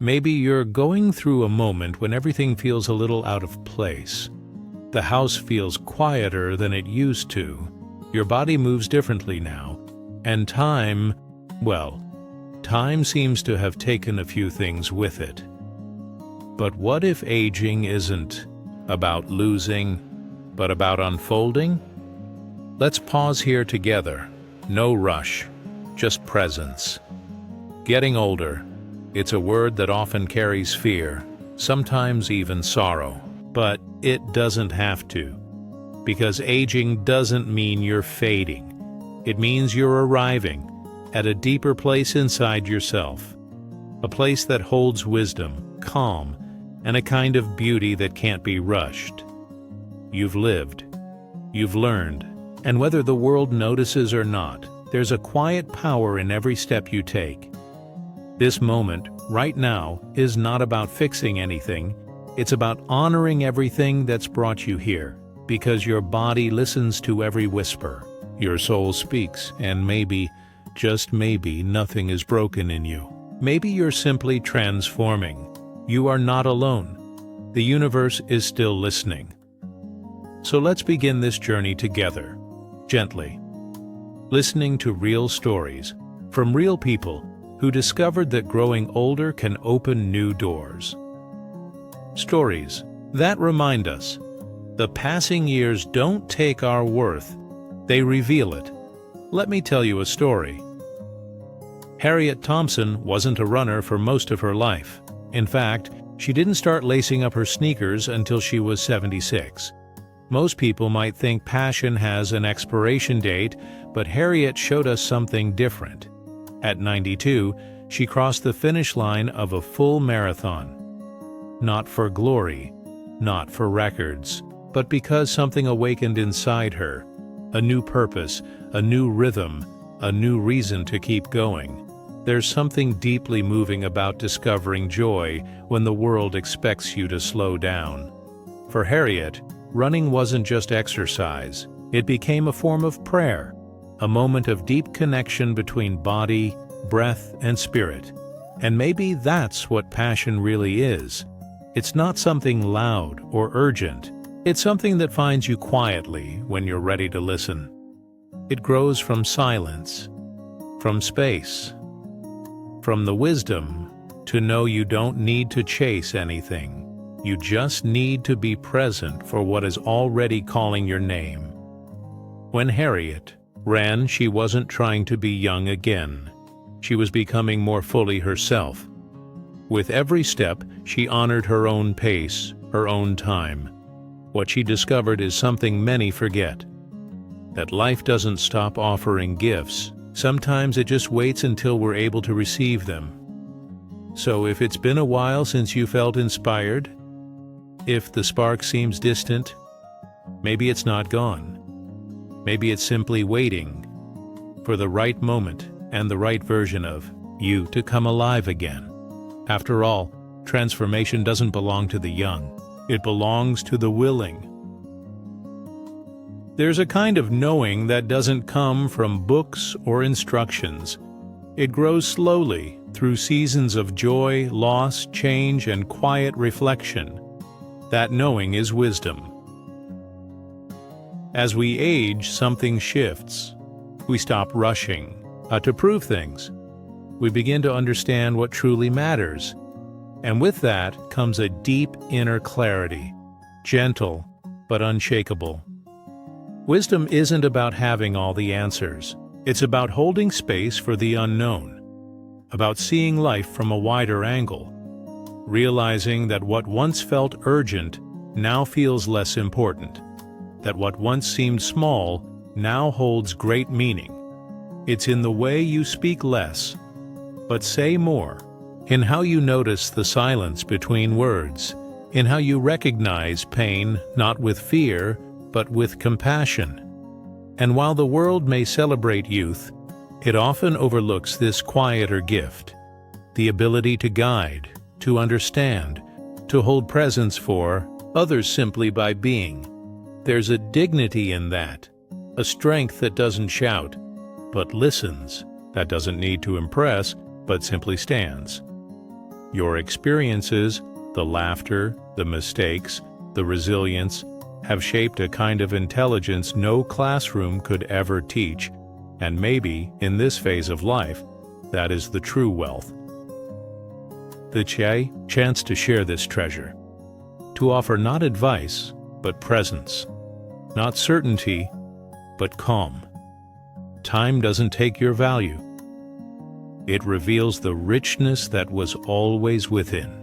Maybe you're going through a moment when everything feels a little out of place. The house feels quieter than it used to. Your body moves differently now. And time, well, time seems to have taken a few things with it. But what if aging isn't about losing, but about unfolding? Let's pause here together. No rush, just presence. Getting older. It's a word that often carries fear, sometimes even sorrow. But it doesn't have to. Because aging doesn't mean you're fading. It means you're arriving at a deeper place inside yourself. A place that holds wisdom, calm, and a kind of beauty that can't be rushed. You've lived. You've learned. And whether the world notices or not, there's a quiet power in every step you take. This moment, right now, is not about fixing anything. It's about honoring everything that's brought you here, because your body listens to every whisper. Your soul speaks, and maybe, just maybe, nothing is broken in you. Maybe you're simply transforming. You are not alone. The universe is still listening. So let's begin this journey together, gently. Listening to real stories from real people who discovered that growing older can open new doors. Stories that remind us the passing years don't take our worth, they reveal it. Let me tell you a story. Harriet Thompson wasn't a runner for most of her life. In fact, she didn't start lacing up her sneakers until she was 76. Most people might think passion has an expiration date, but Harriet showed us something different. At 92, she crossed the finish line of a full marathon. Not for glory, not for records, but because something awakened inside her. A new purpose, a new rhythm, a new reason to keep going. There's something deeply moving about discovering joy when the world expects you to slow down. For Harriet, running wasn't just exercise. It became a form of prayer, a moment of deep connection between body, breath, and spirit. And maybe that's what passion really is. It's not something loud or urgent. It's something that finds you quietly when you're ready to listen. It grows from silence, from space, from the wisdom to know you don't need to chase anything. You just need to be present for what is already calling your name. When Harriet ran, she wasn't trying to be young again. She was becoming more fully herself. With every step, she honored her own pace, her own time. What she discovered is something many forget. That life doesn't stop offering gifts. Sometimes it just waits until we're able to receive them. So if it's been a while since you felt inspired, if the spark seems distant, maybe it's not gone. Maybe it's simply waiting for the right moment and the right version of you to come alive again. After all, transformation doesn't belong to the young. It belongs to the willing. There's a kind of knowing that doesn't come from books or instructions. It grows slowly through seasons of joy, loss, change, and quiet reflection. That knowing is wisdom. As we age, something shifts. We stop rushing to prove things. We begin to understand what truly matters. And with that comes a deep inner clarity, gentle but unshakable. Wisdom isn't about having all the answers. It's about holding space for the unknown, about seeing life from a wider angle, realizing that what once felt urgent now feels less important, that what once seemed small now holds great meaning. It's in the way you speak less, but say more, in how you notice the silence between words, in how you recognize pain not with fear, but with compassion. And while the world may celebrate youth, it often overlooks this quieter gift, the ability to guide, to understand, to hold presence for others simply by being. There's a dignity in that, a strength that doesn't shout, but listens, that doesn't need to impress, but simply stands. Your experiences, the laughter, the mistakes, the resilience, have shaped a kind of intelligence no classroom could ever teach, and maybe, in this phase of life, that is the true wealth. The chance to share this treasure, to offer not advice, but presence, not certainty, but calm. Time doesn't take your value. It reveals the richness that was always within.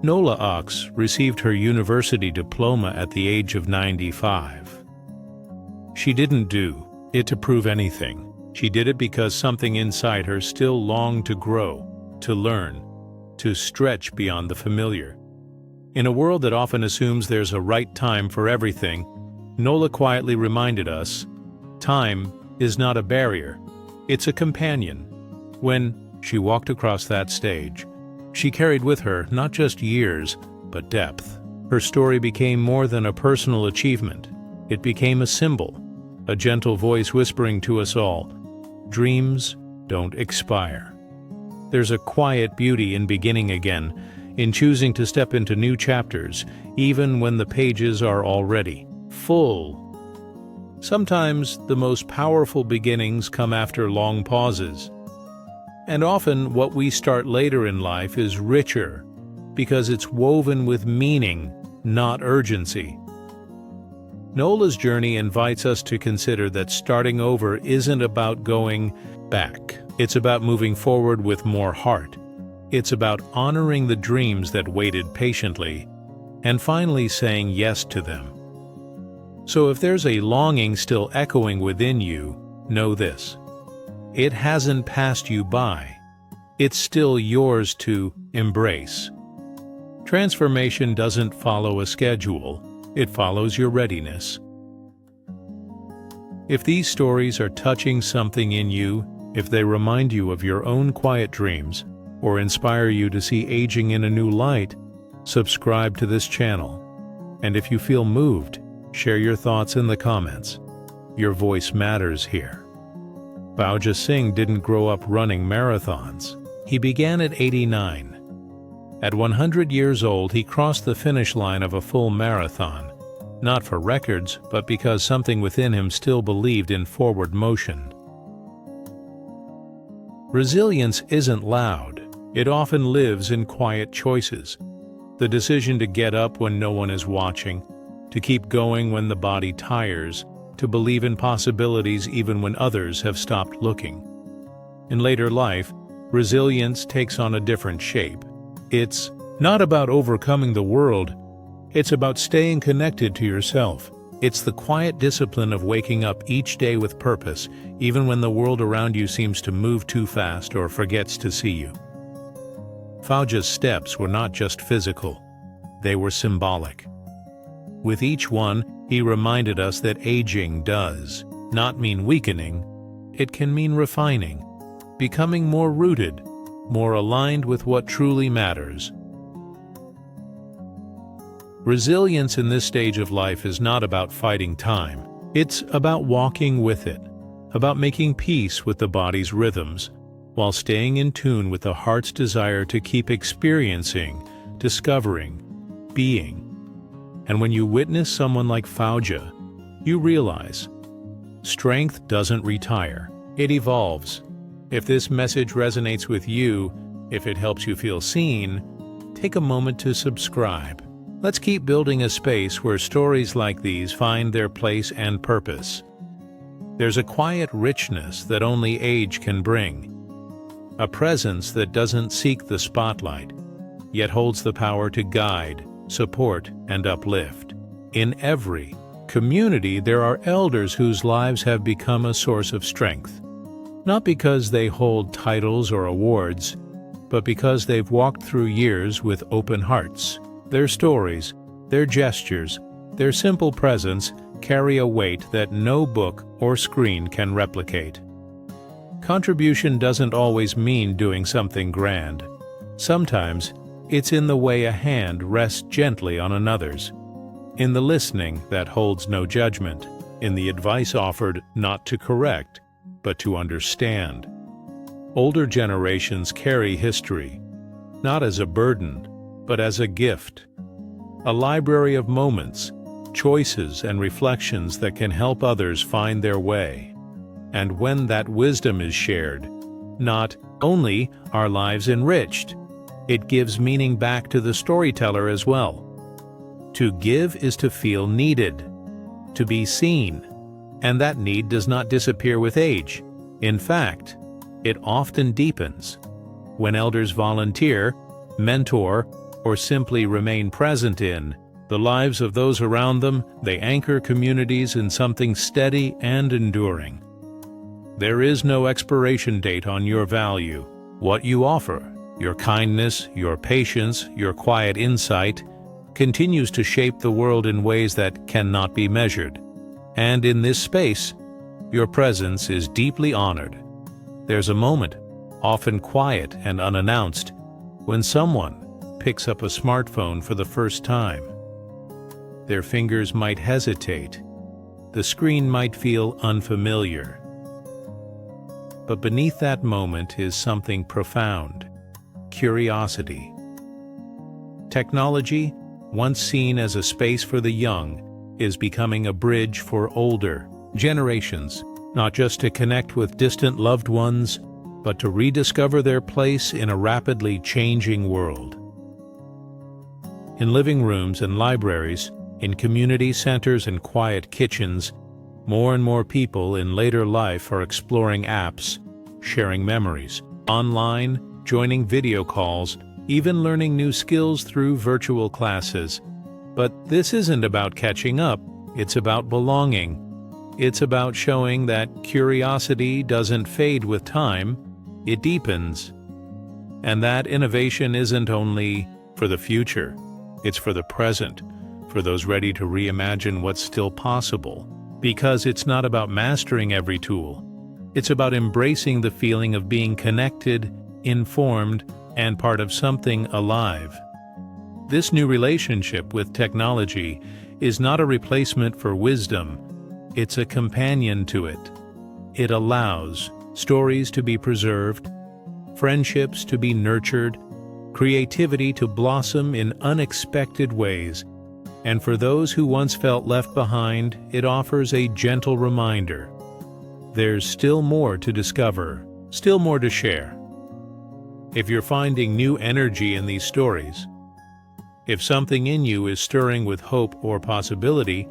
Nola Ox received her university diploma at the age of 95. She didn't do it to prove anything. She did it because something inside her still longed to grow, to learn, to stretch beyond the familiar. In a world that often assumes there's a right time for everything, Nola quietly reminded us, time is not a barrier, it's a companion. When she walked across that stage, she carried with her not just years, but depth. Her story became more than a personal achievement. It became a symbol, a gentle voice whispering to us all, dreams don't expire. There's a quiet beauty in beginning again, in choosing to step into new chapters, even when the pages are already full. Sometimes the most powerful beginnings come after long pauses. And often what we start later in life is richer, because it's woven with meaning, not urgency. Nola's journey invites us to consider that starting over isn't about going back. It's about moving forward with more heart. It's about honoring the dreams that waited patiently, and finally saying yes to them. So if there's a longing still echoing within you, know this: it hasn't passed you by. It's still yours to embrace. Transformation doesn't follow a schedule. It follows your readiness. If these stories are touching something in you, if they remind you of your own quiet dreams, or inspire you to see aging in a new light, subscribe to this channel. And if you feel moved, share your thoughts in the comments. Your voice matters here. Fauja Singh didn't grow up running marathons. He began at 89. At 100 years old, he crossed the finish line of a full marathon, not for records, but because something within him still believed in forward motion. Resilience isn't loud. It often lives in quiet choices. The decision to get up when no one is watching, to keep going when the body tires, to believe in possibilities even when others have stopped looking. In later life, resilience takes on a different shape. It's not about overcoming the world, it's about staying connected to yourself. It's the quiet discipline of waking up each day with purpose, even when the world around you seems to move too fast or forgets to see you. Fauja's steps were not just physical, they were symbolic. With each one, he reminded us that aging does not mean weakening, it can mean refining, becoming more rooted, more aligned with what truly matters. Resilience in this stage of life is not about fighting time. It's about walking with it, about making peace with the body's rhythms, while staying in tune with the heart's desire to keep experiencing, discovering, being. And when you witness someone like Fauja, you realize strength doesn't retire, it evolves. If this message resonates with you, if it helps you feel seen, take a moment to subscribe. Let's keep building a space where stories like these find their place and purpose. There's a quiet richness that only age can bring, a presence that doesn't seek the spotlight, yet holds the power to guide, support, and uplift. In every community, there are elders whose lives have become a source of strength, not because they hold titles or awards, but because they've walked through years with open hearts. Their stories, their gestures, their simple presence carry a weight that no book or screen can replicate. Contribution doesn't always mean doing something grand. Sometimes it's in the way a hand rests gently on another's, in the listening that holds no judgment, in the advice offered not to correct, but to understand. Older generations carry history, not as a burden, but as a gift. A library of moments, choices, and reflections that can help others find their way. And when that wisdom is shared, not only are lives enriched, it gives meaning back to the storyteller as well. To give is to feel needed, to be seen, and that need does not disappear with age. In fact, it often deepens. When elders volunteer, mentor, or simply remain present in the lives of those around them, they anchor communities in something steady and enduring. There is no expiration date on your value. What you offer, your kindness, your patience, your quiet insight, continues to shape the world in ways that cannot be measured. And in this space, your presence is deeply honored. There's a moment, often quiet and unannounced, when someone picks up a smartphone for the first time. Their fingers might hesitate. The screen might feel unfamiliar. But beneath that moment is something profound: curiosity. Technology, once seen as a space for the young, is becoming a bridge for older generations, not just to connect with distant loved ones, but to rediscover their place in a rapidly changing world. In living rooms and libraries, in community centers and quiet kitchens, more and more people in later life are exploring apps, sharing memories, online, joining video calls, even learning new skills through virtual classes. But this isn't about catching up, it's about belonging. It's about showing that curiosity doesn't fade with time, it deepens. And that innovation isn't only for the future, it's for the present, for those ready to reimagine what's still possible. Because it's not about mastering every tool, it's about embracing the feeling of being connected, informed, and part of something alive. This new relationship with technology is not a replacement for wisdom, it's a companion to it. It allows stories to be preserved, friendships to be nurtured, creativity to blossom in unexpected ways, and for those who once felt left behind, it offers a gentle reminder. There's still more to discover, still more to share. If you're finding new energy in these stories, if something in you is stirring with hope or possibility,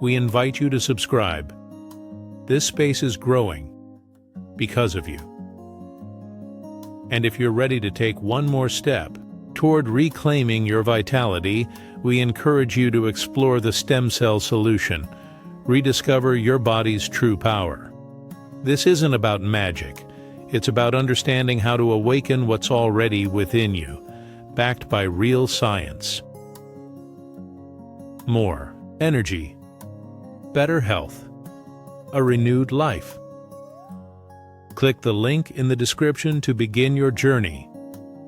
we invite you to subscribe. This space is growing because of you. And if you're ready to take one more step toward reclaiming your vitality, we encourage you to explore the stem cell solution. Rediscover your body's true power. This isn't about magic. It's about understanding how to awaken what's already within you, backed by real science. More energy, better health, a renewed life. Click the link in the description to begin your journey.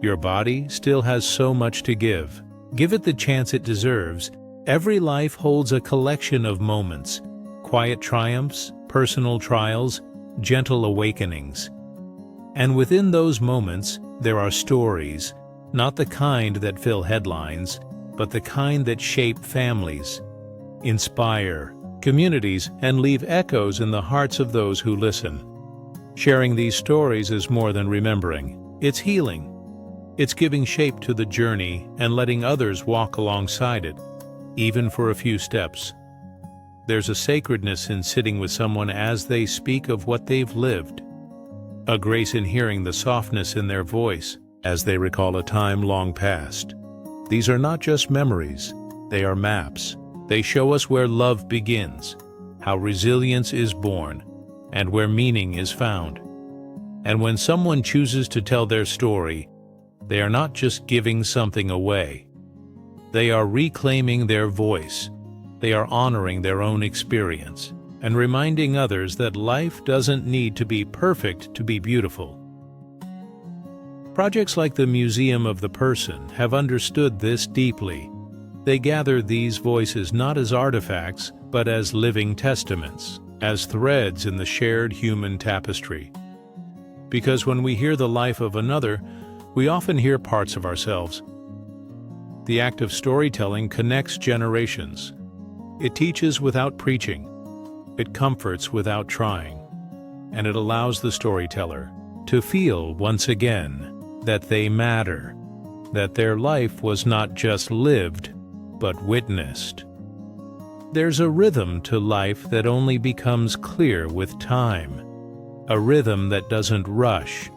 Your body still has so much to give. Give it the chance it deserves. Every life holds a collection of moments, quiet triumphs, personal trials, gentle awakenings. And within those moments, there are stories, not the kind that fill headlines, but the kind that shape families, inspire communities, and leave echoes in the hearts of those who listen. Sharing these stories is more than remembering. It's healing. It's giving shape to the journey and letting others walk alongside it, even for a few steps. There's a sacredness in sitting with someone as they speak of what they've lived, a grace in hearing the softness in their voice as they recall a time long past. These are not just memories, they are maps. They show us where love begins, how resilience is born, and where meaning is found. And when someone chooses to tell their story, they are not just giving something away. They are reclaiming their voice. They are honoring their own experience and reminding others that life doesn't need to be perfect to be beautiful. Projects like the Museum of the Person have understood this deeply. They gather these voices not as artifacts, but as living testaments, as threads in the shared human tapestry. Because when we hear the life of another, we often hear parts of ourselves. The act of storytelling connects generations. It teaches without preaching. It comforts without trying. And it allows the storyteller to feel once again that they matter, that their life was not just lived, but witnessed. There's a rhythm to life that only becomes clear with time, a rhythm that doesn't rush,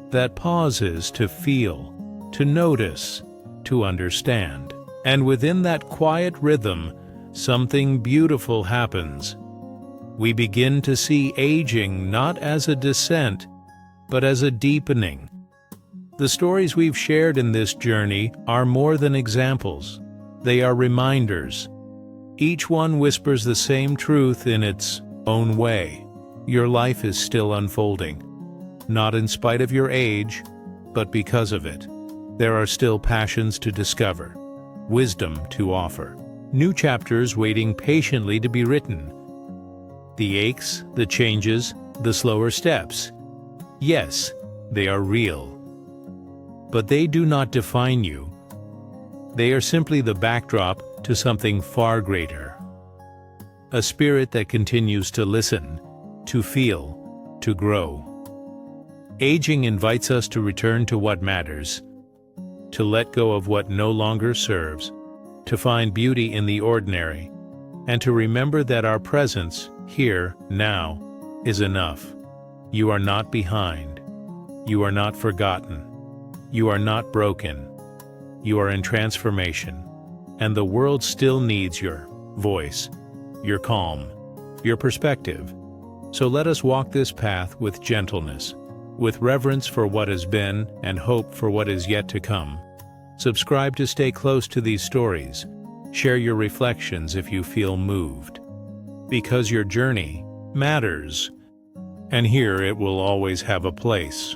that pauses to feel, to notice, to understand. And within that quiet rhythm, something beautiful happens. We begin to see aging not as a descent, but as a deepening. The stories we've shared in this journey are more than examples. They are reminders. Each one whispers the same truth in its own way. Your life is still unfolding, not in spite of your age, but because of it. There are still passions to discover, wisdom to offer, new chapters waiting patiently to be written. The aches, the changes, the slower steps. Yes, they are real. But they do not define you. They are simply the backdrop to something far greater. A spirit that continues to listen, to feel, to grow. Aging invites us to return to what matters, to let go of what no longer serves, to find beauty in the ordinary, and to remember that our presence, here, now, is enough. You are not behind. You are not forgotten. You are not broken. You are in transformation, and the world still needs your voice, your calm, your perspective. So let us walk this path with gentleness, with reverence for what has been and hope for what is yet to come. Subscribe to stay close to these stories. Share your reflections if you feel moved. Because your journey matters, and here it will always have a place.